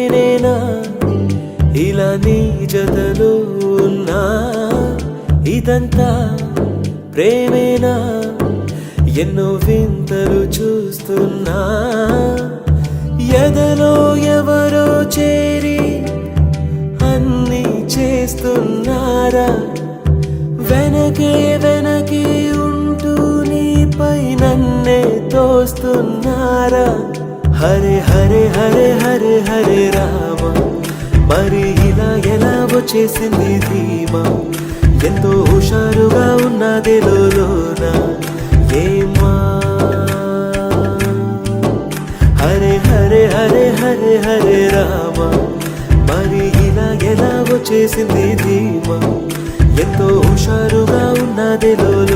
నేనేనా ఇలా నీ జతలో ఉన్నా ఇదంతా ప్రేమేనా ఎన్నో వింతలు చూస్తున్నా ఎదలో ఎవరో చేరి అన్నీ చేస్తున్నారా వెనకే వెనకే ఉంటూ నీపై నన్నే తోస్తున్నారా హరే హరే హరే హరే హరే రామ మరి ఇలా ఎలా వచ్చేసింది ధీమా ఎంతో హుషారుగా ఉన్నది లోన ఏమా హరే హరే హరే హరే హరే రామ మరి ఇలా ఎలా వచ్చేసింది ధీమా ఎంతో హుషారుగా ఉన్నది లోన